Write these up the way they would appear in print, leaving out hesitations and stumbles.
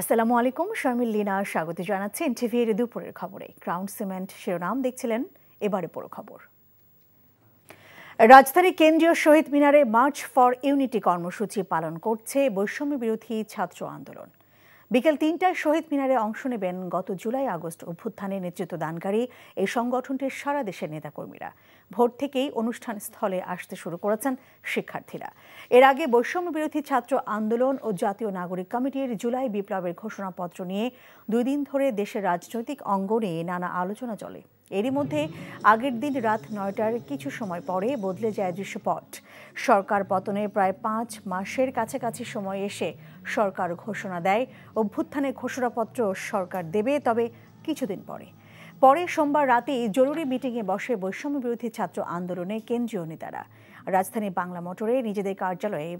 আসসালামু আলাইকুম, শারমিল লীনা স্বাগত জানাচ্ছি এনটিভির দুপুরের খবরে। ক্রাউন সিমেন্ট শিরোনাম দেখছিলেন, এবারে পুরো খবর। রাজধানী কেন্দ্রীয় শহীদ মিনারে মার্চ ফর ইউনিটি কর্মসূচি পালন করছে বৈষম্য বিরোধী ছাত্র আন্দোলন। বিকেল ৩টায় শহীদ মিনারে অংশ নেবেন গত জুলাই আগস্ট অভ্যুত্থানে নেতৃত্ব দানকারী এই সংগঠনটির সারা দেশের নেতাকর্মীরা। ভোর থেকেই অনুষ্ঠান স্থলে আসতে শুরু করেছেন শিক্ষার্থীরা। এর আগে বৈষম্য বিরোধী ছাত্র আন্দোলন ও জাতীয় নাগরিক কমিটির জুলাই বিপ্লবের ঘোষণাপত্র নিয়ে ২ দিন ধরে দেশের রাজনৈতিক অঙ্গনে নানা আলোচনা চলে। এরই মধ্যে আগের দিন রাত ৯টার কিছু সময় পরে বদলে যায় দৃশ্যপট। সরকার পতনের প্রায় ৫ মাসের কাছাকাছি সময় এসে সরকার ঘোষণা দেয় অভ্যুত্থানের ঘোষণাপত্র সরকার দেবে, তবে কিছুদিন পরে সোমবার রাতেই জরুরি মিটিংয়ে বসে বৈষম্য বিরোধী ছাত্র আন্দোলনের কেন্দ্রীয় নেতারা। রাজধানী বাংলা মোটরে নিজেদের কার্যালয়ে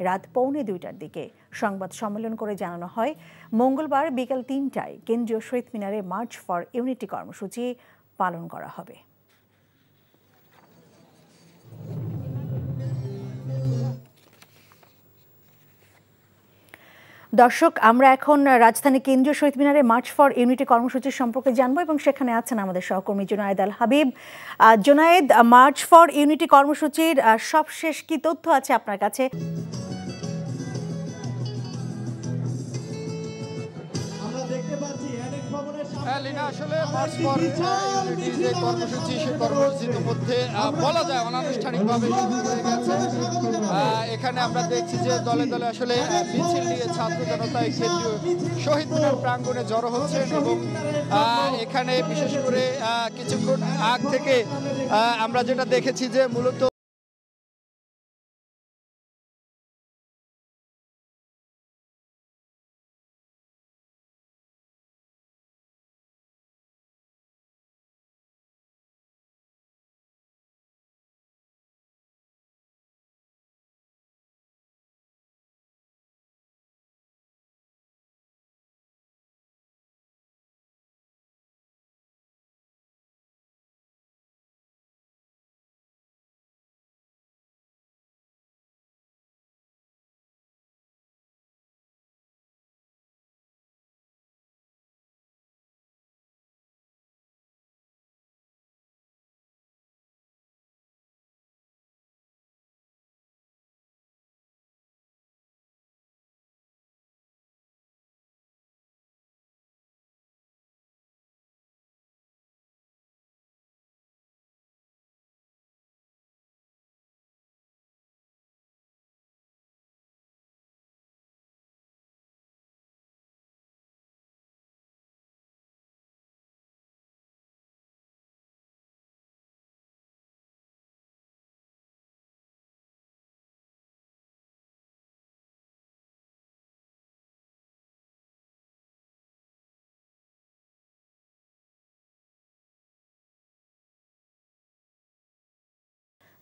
রাত পৌনে ২টার দিকে সংবাদ সম্মেলন করে জানানো হয়, মঙ্গলবার বিকেল ৩টায় কেন্দ্রীয় শহীদ মিনারে মার্চ ফর ইউনিটি কর্মসূচি পালন করা হবে। দর্শক, আমরা এখন রাজধানী কেন্দ্রীয় শহীদ মিনারে মার্চ ফর ইউনিটি কর্মসূচির সম্পর্কে জানবো এবং সেখানে আছেন আমাদের সহকর্মী Junayed Al Habib. Junayed, March for Unity কর্মসূচির সবশেষ কি তথ্য আছে আপনার কাছে? লীনা, আসলে মার্চ ফর ইউনিটি যে কর্মসূচি, সেই কর্মসূচির মধ্যে বলা যায় অনানুষ্ঠানিকভাবে শুরু হয়ে গেছে। এখানে আমরা দেখছি যে দলে দলে আসলে মিছিল নিয়ে ছাত্র জনতা কেন্দ্রীয় শহীদ মিনার প্রাঙ্গণে জড়ো হচ্ছেন এবং এখানে বিশেষ করে কিছুক্ষণ আগ থেকে আমরা যেটা দেখেছি যে মূলত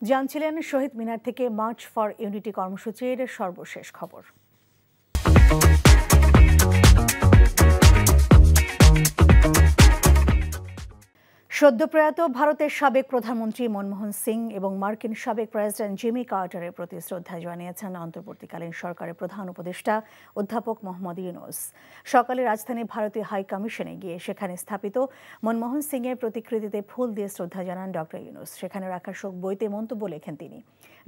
জানছিলেন শহীদ মিনার থেকে মার্চ ফর ইউনিটি কর্মসূচির সর্বশেষ খবর। সদ্যপ্রয়াত ভারতের সাবেক প্রধানমন্ত্রী মনমোহন সিং এবং মার্কিন সাবেক প্রেসিডেন্ট জিমি কার্টারের প্রতি শ্রদ্ধা জানিয়েছেন অন্তর্বর্তীকালীন সরকারের প্রধান উপদেষ্টা অধ্যাপক মোহাম্মদ ইউনূস। সকালে রাজধানী ভারতীয় হাই কমিশনে গিয়ে সেখানে স্থাপিত মনমোহন সিংয়ের প্রতিকৃতিতে ফুল দিয়ে শ্রদ্ধা জানান ডক্টর ইউনূস। সেখানে রাখা শোক বইতে মন্তব্য লেখেন তিনি।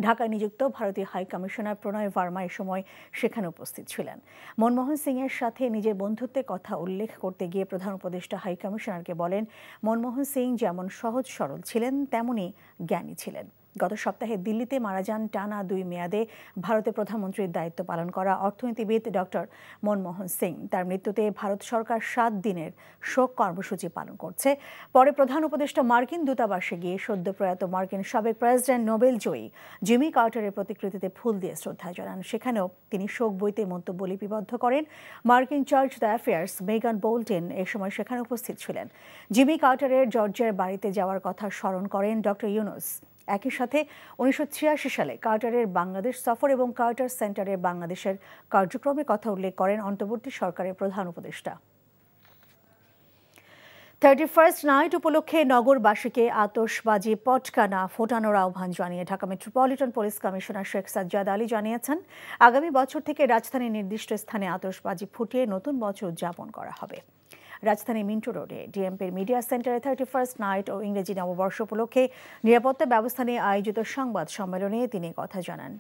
ঢাকায় নিযুক্ত ভারতীয় হাই কমিশনার প্রণয় ভার্মা এ সময় সেখানে উপস্থিত ছিলেন। মনমোহন সিংয়ের সাথে নিজের বন্ধুত্বের কথা উল্লেখ করতে গিয়ে প্রধান উপদেষ্টা হাই কমিশনারকে বলেন, মনমোহন সিং যেমন সহজ সরল ছিলেন তেমনি জ্ঞানী ছিলেন। গত সপ্তাহে দিল্লিতে মারা যান টানা 2 মেয়াদে ভারতের প্রধানমন্ত্রীর দায়িত্ব পালন করা অর্থনীতিবিদ ডক্টর মনমোহন সিং। তার মৃত্যুতে ভারত সরকার 7 দিনের শোক কর্মসূচি পালন করছে। পরে প্রধান উপদেষ্টা মার্কিন দূতাবাসে গিয়ে সদ্যপ্রয়াত মার্কিন সাবেক প্রেসিডেন্ট নোবেল জয়ী জিমি কার্টারের প্রতিকৃতিতে ফুল দিয়ে শ্রদ্ধা জানান। সেখানেও তিনি শোক বইতে মন্তব্য লিপিবদ্ধ করেন। মার্কিন chargé d'affaires Megan Bolton এ সময় সেখানে উপস্থিত ছিলেন। জিমি কার্টারের জর্জিয়ার বাড়িতে যাওয়ার কথা স্মরণ করেন ডক্টর ইউনূস। একই সাথে 1986 সালে কার্টারের বাংলাদেশ সফর এবং কার্টার সেন্টারের বাংলাদেশের কার্যক্রমের কথা উল্লেখ করেন অন্তর্বর্তী সরকারের প্রধান উপদেষ্টা। 31st নাইট উপলক্ষে নগরবাসীকে আতশবাজি পটকা না ফোটানোর আহ্বান জানিয়ে Dhaka metropolitan police commissioner Sheikh Sajjad Ali জানিয়েছেন, আগামী বছর থেকে রাজধানীর নির্দিষ্ট স্থানে আতশবাজি ফুটিয়ে নতুন বছর উদযাপন করা হবে। রাজধানী মিন্টো রোডে ডিএমপির মিডিয়া সেন্টারে 31st নাইট ও ইংরেজি নববর্ষ উপলক্ষে নিরাপত্তা ব্যবস্থা নিয়ে আয়োজিত সংবাদ সম্মেলনে তিনি কথা জানান।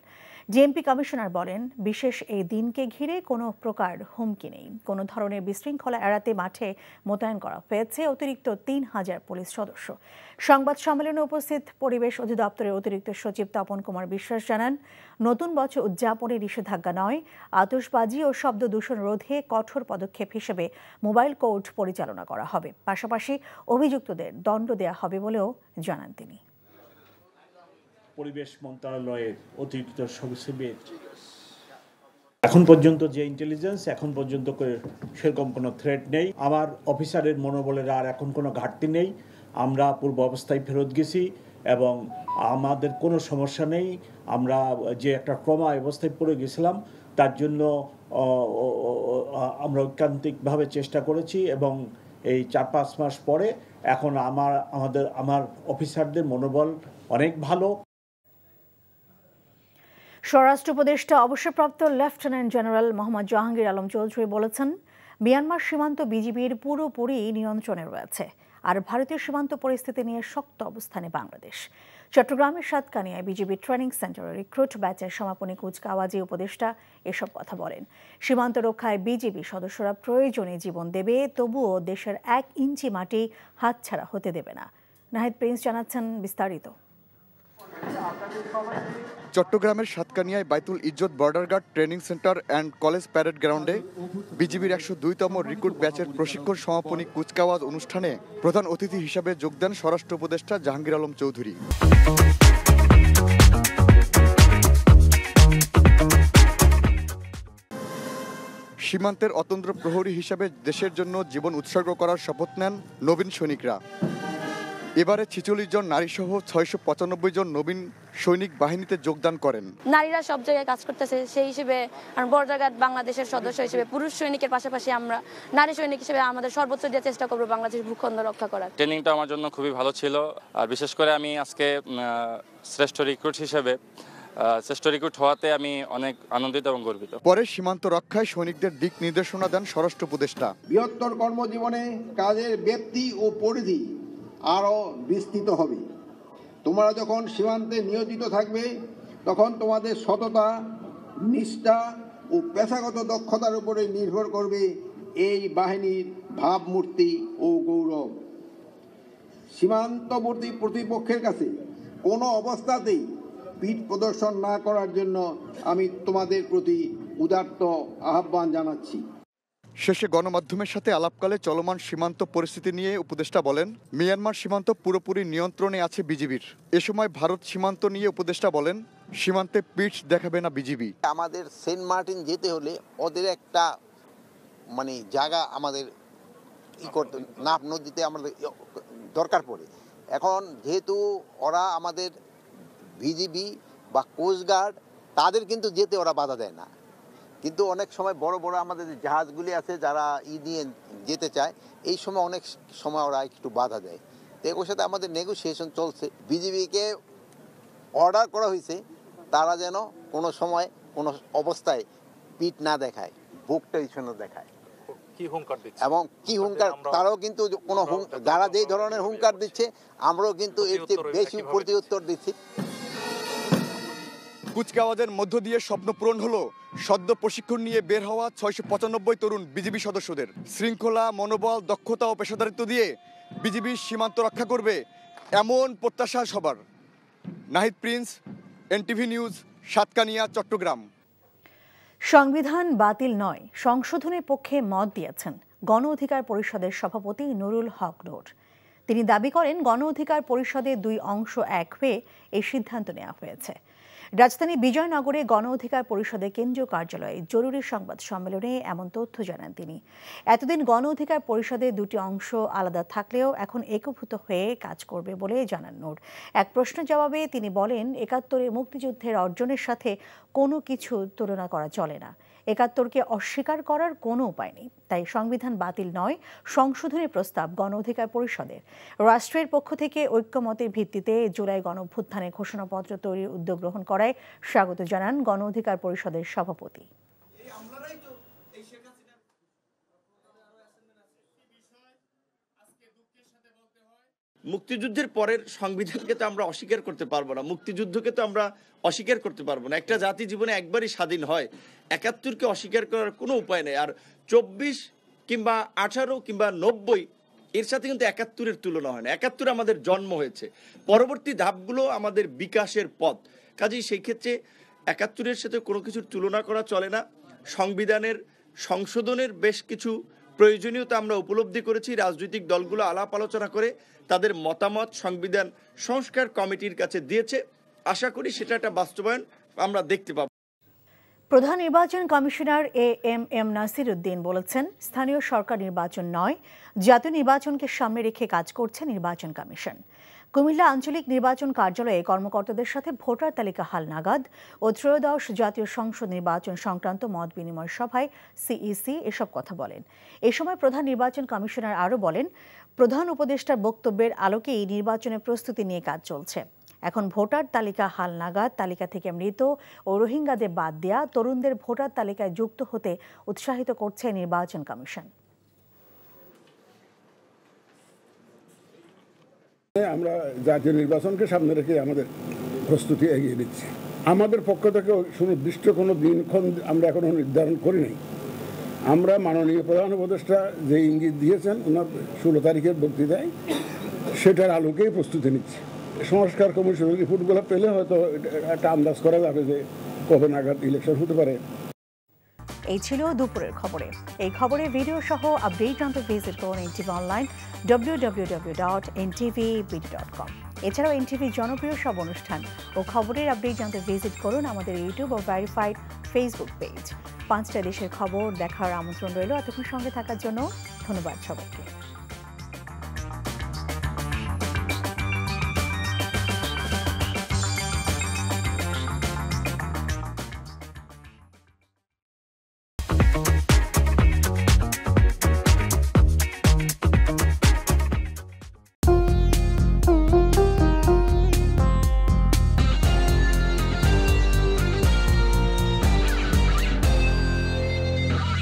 ডিএমপি কমিশনার বলেন, বিশেষ এই দিনকে ঘিরে কোনো প্রকার হুমকি নেই। কোনো ধরনের বিশৃঙ্খলা এড়াতে মাঠে মোতায়েন করা হয়েছে অতিরিক্ত 3000 পুলিশ সদস্য। সংবাদ সম্মেলনে উপস্থিত পরিবেশ অধিদপ্তরের অতিরিক্ত সচিব তপন কুমার বিশ্বাস জানান, নতুন বছর উদযাপনে নিষেধাজ্ঞা নয়, আতশবাজি ও শব্দ দূষণ রোধে কঠোর পদক্ষেপ হিসেবে মোবাইল কোর্ট পরিচালনা করা হবে। পাশাপাশি অভিযুক্তদের দণ্ড দেওয়া হবে বলেও জানান তিনি। পরিবেশ মন্ত্রণালয়ের অতিরিক্ত সচিবের এখন পর্যন্ত যে ইন্টেলিজেন্স, এখন পর্যন্ত সেরকম কোনো থ্রেট নেই। আমার অফিসারের মনোবলের আর এখন কোনো ঘাটতি নেই। আমরা পূর্ব অবস্থায় ফেরত গেছি এবং আমাদের কোনো সমস্যা নেই। আমরা যে একটা ট্রমা অবস্থায় পড়ে গেছিলাম, তার জন্য আমরা ঐকান্তিকভাবে চেষ্টা করেছি এবং এই 4-5 মাস পরে এখন আমার অফিসারদের মনোবল অনেক ভালো। স্বরাষ্ট্র উপদেষ্টা অবসরপ্রাপ্ত লেফটেন্যান্ট জেনারেল মোহাম্মদ জাহাঙ্গীর আলম চৌধুরী বলেছেন, মিয়ানমার সীমান্ত বিজিবির পুরোপুরি নিয়ন্ত্রণে রয়েছে, আর ভারতীয় সীমান্ত পরিস্থিতি নিয়ে শক্ত অবস্থানে বাংলাদেশ। চট্টগ্রামের সাতকানিয়ায় বিজিবি ট্রেনিং সেন্টারে রিক্রুট ব্যাচের সমাপনী কুচকাওয়াজে উপদেষ্টা এসব কথা বলেন। সীমান্ত রক্ষায় বিজিবি সদস্যরা প্রয়োজনে জীবন দেবে, তবুও দেশের 1 ইঞ্চি মাটি হাতছাড়া হতে দেবে না। নাহিদ প্রিন্স জানাচ্ছেন বিস্তারিত। চট্টগ্রামের সাতকানিয়ায় Baitul Izzat border guard training centre and college parade গ্রাউন্ডে বিজিবির 102তম রিক্রুট ব্যাচের প্রশিক্ষণ সমাপনী কুচকাওয়াজ অনুষ্ঠানে প্রধান অতিথি হিসাবে যোগ দেন স্বরাষ্ট্র উপদেষ্টা জাহাঙ্গীর আলম চৌধুরী। সীমান্তের অতন্দ্র প্রহরী হিসাবে দেশের জন্য জীবন উৎসর্গ করার শপথ নেন নবীন সৈনিকরা। এবারে 46 জন নারী সহ 695 জন নবীন সৈনিক বাহিনীতে যোগদান করেন। নারীরা সব জায়গায় কাজ করতেছে, সেই হিসেবে বর্ডার গার্ড বাংলাদেশের সদস্য হিসেবে পুরুষ সৈনিকের পাশাপাশি আমরা নারী সৈনিক হিসেবে আমাদের সর্বোচ্চ দিয়ে চেষ্টা করবো বাংলাদেশের ভূখণ্ড রক্ষা করার। ট্রেনিংটা আমার জন্য খুবই ভালো ছিল, আর বিশেষ করে আমি আজকে শ্রেষ্ঠ রিক্রুট হিসেবে শ্রেষ্ঠ রিক্রুট হওয়াতে আমি অনেক আনন্দিত এবং গর্বিত। পরে সীমান্ত রক্ষায় সৈনিকদের দিক নির্দেশনা দেন স্বরাষ্ট্র উপদেষ্টা। বৃহত্তর কর্মজীবনে কাজের ব্যাপ্তি ও পরিধি আরও বিস্তৃত হবে। তোমরা যখন সীমান্তে নিয়োজিত থাকবে, তখন তোমাদের সততা, নিষ্ঠা ও পেশাগত দক্ষতার উপরে নির্ভর করবে এই বাহিনীর ভাবমূর্তি ও গৌরব। সীমান্তবর্তী প্রতিপক্ষের কাছে কোনো অবস্থাতেই পিঠ প্রদর্শন না করার জন্য আমি তোমাদের প্রতি উদাত্ত আহ্বান জানাচ্ছি। শেষে গণমাধ্যমের সাথে আলাপকালে চলমান সীমান্ত পরিস্থিতি নিয়ে উপদেষ্টা বলেন, মিয়ানমার সীমান্ত পুরোপুরি নিয়ন্ত্রণে আছে বিজিবির। এ সময় ভারত সীমান্ত নিয়ে উপদেষ্টা বলেন, সীমান্তে পিঠ দেখাবে না বিজিবি। আমাদের সেন্ট মার্টিন যেতে হলে ওদের একটা জায়গা আমাদের করতে নাফ নদীতে আমাদের দরকার পড়ে। এখন যেহেতু ওরা আমাদের বিজিবি বা কোস্টগার্ড, তাদের কিন্তু যেতে ওরা বাধা দেয় না, কিন্তু অনেক সময় বড় বড় আমাদের যে জাহাজগুলি আছে যারা নিয়ে যেতে চায়, এই সময় অনেক সময় ওরা একটু বাধা দেয়। তো ওর সাথে আমাদের নেগোসিয়েশন চলছে। বিজিবিকে অর্ডার করা হয়েছে তারা যেন কোনো সময় কোনো অবস্থায় পিঠ না দেখায়, বুকটা পিছনে দেখায়। এবং কি হুঙ্কার, তারাও কিন্তু কোনো যারা যেই ধরনের হুঙ্কার দিচ্ছে, আমরাও কিন্তু এর চেয়ে বেশি প্রতিউত্তর দিচ্ছি। কুচকাওয়াজের মধ্য দিয়ে স্বপ্ন পূরণ হলো সদ্য প্রশিক্ষণ নিয়ে বের হওয়া 695 তরুণ বিজিবি সদস্যদের। শৃঙ্খলা, মনোবল, দক্ষতা ও পেশাদারিত্ব দিয়ে বিজিবি সীমান্ত রক্ষা করবে, এমন প্রত্যাশা সবার। Nahid Prince, NTV news, Satkania, Chattogram. সংবিধান বাতিল নয়, সংশোধনের পক্ষে মত দিয়েছেন গণ অধিকার পরিষদের সভাপতি নুরুল হক নূর। তিনি দাবি করেন, গণ অধিকার পরিষদে 2 অংশ এক হয়ে এই সিদ্ধান্ত নেওয়া হয়েছে। রাজধানী বিজয়নগরে গণ অধিকার পরিষদের কেন্দ্রীয় কার্যালয়ে জরুরি সংবাদ সম্মেলনে এমন তথ্য জানান তিনি। এতদিন গণ অধিকার পরিষদের 2টি অংশ আলাদা থাকলেও এখন একীভূত হয়ে কাজ করবে বলে জানান নূর। এক প্রশ্নের জবাবে তিনি বলেন, 71-এর মুক্তিযুদ্ধের অর্জনের সাথে কোনো কিছু তুলনা করা চলে না। 71কে অস্বীকার করার কোনো উপায় নেই। তাই সংবিধান বাতিল নয়, সংশোধনী প্রস্তাব গণ অধিকার পরিষদের। রাষ্ট্রের পক্ষ থেকে ঐক্যমতের ভিত্তিতে জুলাই গণঅভ্যুত্থানের ঘোষণাপত্র তৈরির উদ্যোগ গ্রহণ করায় স্বাগত জানান গণ অধিকার পরিষদের সভাপতি। মুক্তিযুদ্ধের পরের সংবিধানকে তো আমরা অস্বীকার করতে পারবো না, মুক্তিযুদ্ধকে তো আমরা অস্বীকার করতে পারবো না। একটা জাতি জীবনে একবারই স্বাধীন হয়, ৭১কে অস্বীকার করার কোনো উপায় নেই। আর ২৪ কিংবা ১৮ কিংবা ৯০ এর সাথে কিন্তু ৭১-এর তুলনা হয় না। ৭১ আমাদের জন্ম হয়েছে, পরবর্তী ধাপগুলো আমাদের বিকাশের পথ। কাজেই সেই ক্ষেত্রে ৭১-এর সাথে কোনো কিছুর তুলনা করা চলে না। সংবিধানের সংশোধনের বেশ কিছু প্রয়োজনীয়তা আমরা উপলব্ধি করেছি। রাজনৈতিক দলগুলো আলাপ আলোচনা করে তাদের মতামত সংবিধান সংস্কার কমিটির কাছে দিয়েছে। আশা করি সেটা একটা বাস্তবায়ন আমরা দেখতে পাব। প্রধান নির্বাচন কমিশনার এএমএম নাসির উদ্দিন বলেছেন, স্থানীয় সরকার নির্বাচন নয়, জাতীয় নির্বাচনকে সামনে রেখে কাজ করছে নির্বাচন কমিশন। কুমিল্লা আঞ্চলিক নির্বাচন কার্যালয়ে কর্মকর্তাদের সাথে ভোটার তালিকা হালনাগাদ ও ত্রয়োদশ জাতীয় সংসদ নির্বাচন সংক্রান্ত মত বিনিময় সভায় সিইসি এসব কথা বলেন। এ সময় প্রধান নির্বাচন কমিশনার আরও বলেন, প্রধান উপদেষ্টার বক্তব্যের আলোকেই নির্বাচনের প্রস্তুতি নিয়ে কাজ চলছে। এখন ভোটার তালিকা হালনাগাদ, তালিকা থেকে মৃত ও রোহিঙ্গাদের বাদ দেয়া তরুণদের ভোটার তালিকায় যুক্ত হতে উৎসাহিত করছে নির্বাচন কমিশন। আমরা জাতীয় নির্বাচনকে সামনে রেখে আমাদের প্রস্তুতি এগিয়ে দিচ্ছি। আমাদের পক্ষ থেকে সুনির্দিষ্ট কোনো দিনক্ষণ আমরা এখনো নির্ধারণ করি নাই। আমরা মাননীয় প্রধান উপদেষ্টা যে ইঙ্গিত দিয়েছেন ওনার 16 তারিখের বক্তৃতায়, সেটার আলোকেই প্রস্তুতি নিচ্ছি। সংস্কার কমিশনের রিপোর্টগুলো পেলে হয়তো একটা আন্দাজ করা যাবে যে কবে নাগাদ ইলেকশন হতে পারে। এই ছিল দুপুরের খবরে। এই খবরে ভিডিও সহ আপডেট জানতে ভিজিট করুন এনটিভি অনলাইন www.ntvbd.com। এছাড়াও এনটিভি জনপ্রিয় সব অনুষ্ঠান ও খবরের আপডেট জানতে ভিজিট করুন আমাদের ইউটিউব ও ভেরিফাইড ফেসবুক পেজ। 5টা দেশের খবর দেখার আমন্ত্রণ রইল। এতক্ষণ সঙ্গে থাকার জন্য ধন্যবাদ সবাইকে।